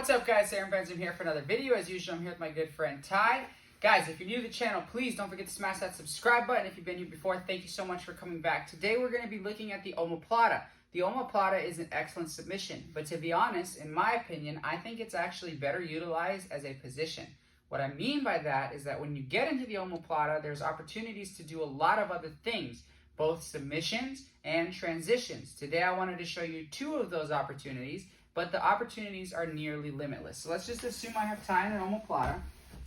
What's up, guys? Armbar here for another video. As usual, I'm here with my good friend Ty. Guys, if you're new to the channel, please don't forget to smash that subscribe button. If you've been here before, thank you so much for coming back. Today we're going to be looking at the Omoplata. The Omoplata is an excellent submission, but to be honest, in my opinion, I think it's actually better utilized as a position. What I mean by that is that when you get into the Omoplata, there's opportunities to do a lot of other things, both submissions and transitions. Today I wanted to show you two of those opportunities, but the opportunities are nearly limitless. So let's just assume I have Ty in an Omoplata.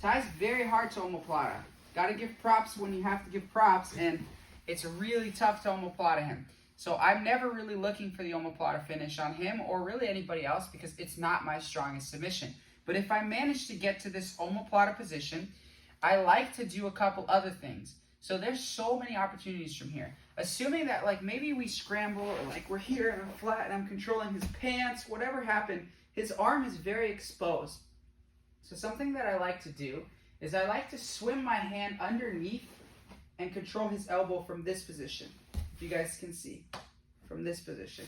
Ty's very hard to Omoplata. Gotta give props when you have to give props, and it's really tough to Omoplata him. So I'm never really looking for the Omoplata finish on him or really anybody else because it's not my strongest submission. But if I manage to get to this Omoplata position, I like to do a couple other things. So there's so many opportunities from here. Assuming that like maybe we scramble or like we're here and I'm flat and I'm controlling his pants, whatever happened, his arm is very exposed. So something that I like to do is I like to swim my hand underneath and control his elbow from this position. If you guys can see, from this position.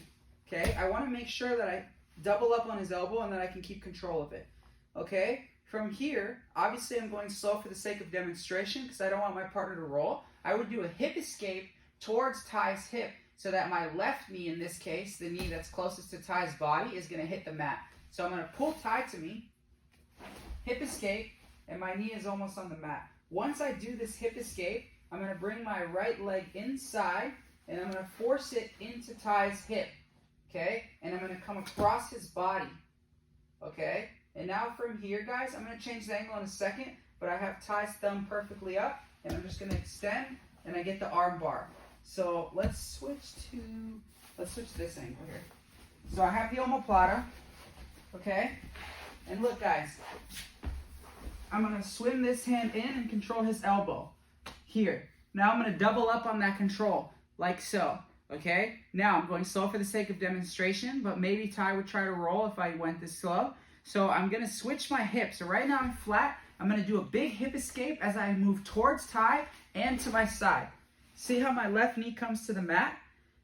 Okay, I want to make sure that I double up on his elbow and that I can keep control of it. Okay, from here, obviously I'm going slow for the sake of demonstration because I don't want my partner to roll. I would do a hip escape towards Ty's hip so that my left knee, in this case, the knee that's closest to Ty's body, is going to hit the mat. So I'm going to pull Ty to me, hip escape, and my knee is almost on the mat. Once I do this hip escape, I'm going to bring my right leg inside and I'm going to force it into Ty's hip. Okay, and I'm going to come across his body. Okay. And now from here, guys, I'm going to change the angle in a second, but I have Ty's thumb perfectly up, and I'm just going to extend, and I get the arm bar. So let's switch this angle here. So I have the Omoplata, okay? And look, guys, I'm going to swim this hand in and control his elbow. Here. Now I'm going to double up on that control, like so, okay? Now I'm going slow for the sake of demonstration, but maybe Ty would try to roll if I went this slow. So I'm going to switch my hip. So right now I'm flat. I'm going to do a big hip escape as I move towards Ty and to my side. See how my left knee comes to the mat?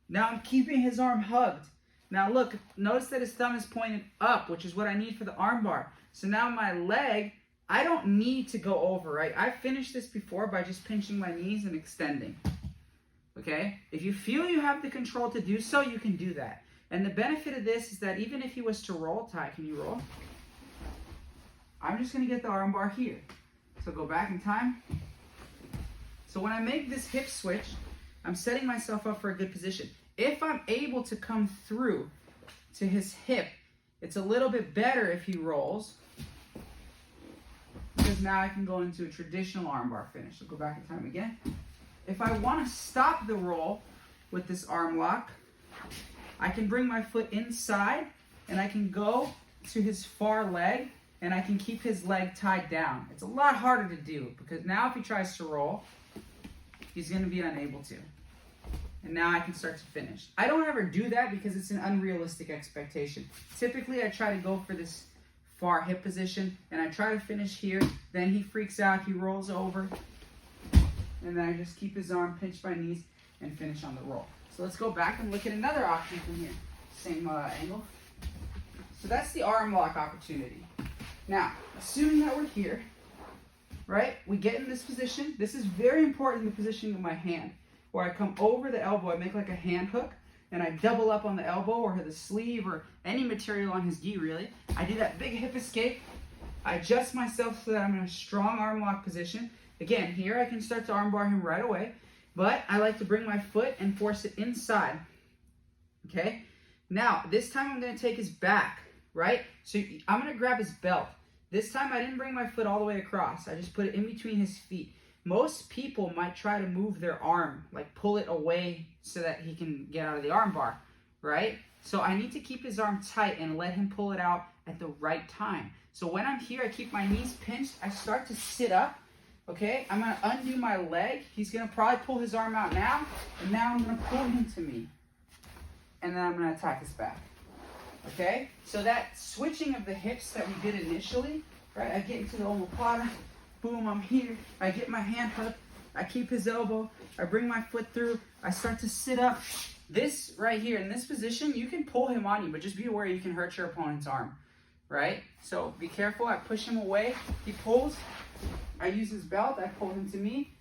Now I'm keeping his arm hugged. Now look, notice that his thumb is pointed up, which is what I need for the arm bar. So now my leg, I don't need to go over, right? I finished this before by just pinching my knees and extending. Okay? If you feel you have the control to do so, you can do that. And the benefit of this is that even if he was to roll, Ty, can you roll? I'm just going to get the arm bar here. So go back in time. So when I make this hip switch, I'm setting myself up for a good position. If I'm able to come through to his hip, it's a little bit better if he rolls, because now I can go into a traditional arm bar finish. So go back in time again. If I want to stop the roll with this arm lock, I can bring my foot inside and I can go to his far leg and I can keep his leg tied down. It's a lot harder to do because now if he tries to roll, he's going to be unable to. And now I can start to finish. I don't ever do that because it's an unrealistic expectation. Typically I try to go for this far hip position and I try to finish here. Then he freaks out, he rolls over, and then I just keep his arm, pinch my knees, and finish on the roll. So let's go back and look at another option from here. Same angle. So that's the arm lock opportunity. Now, assuming that we're here, right, we get in this position. This is very important in the positioning of my hand, where I come over the elbow, I make like a hand hook, and I double up on the elbow or the sleeve or any material on his gi, really. I do that big hip escape. I adjust myself so that I'm in a strong arm lock position. Again, here I can start to arm bar him right away, but I like to bring my foot and force it inside. Okay? Now, this time I'm going to take his back, right? So I'm going to grab his belt. This time I didn't bring my foot all the way across. I just put it in between his feet. Most people might try to move their arm, like pull it away so that he can get out of the arm bar, right? So I need to keep his arm tight and let him pull it out at the right time. So when I'm here, I keep my knees pinched. I start to sit up, okay? I'm going to undo my leg. He's going to probably pull his arm out now, and now I'm going to pull him to me. And then I'm going to attack his back. Okay, so that switching of the hips that we did initially, right? I get into the Omoplata, boom, I'm here. I get my hand hooked, I keep his elbow, I bring my foot through, I start to sit up. This right here, in this position, you can pull him on you, but just be aware you can hurt your opponent's arm, right? So be careful. I push him away. He pulls. I use his belt. I pull him to me,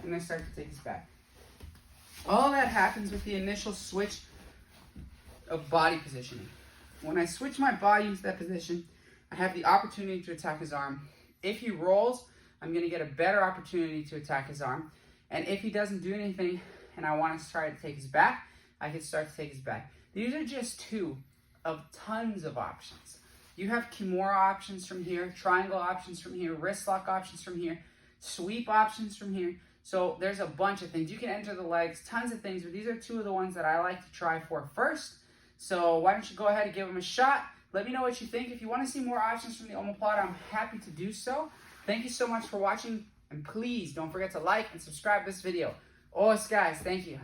and I start to take his back. All that happens with the initial switch of body positioning. When I switch my body into that position, I have the opportunity to attack his arm. If he rolls, I'm going to get a better opportunity to attack his arm. And if he doesn't do anything and I want to try to take his back, I can start to take his back. These are just two of tons of options. You have Kimura options from here, triangle options from here, wrist lock options from here, sweep options from here. So there's a bunch of things. You can enter the legs, tons of things, but these are two of the ones that I like to try for first. So why don't you go ahead and give them a shot. Let me know what you think. If you want to see more options from the Omoplata, I'm happy to do so. Thank you so much for watching, and please don't forget to like and subscribe this video. Os guys, thank you.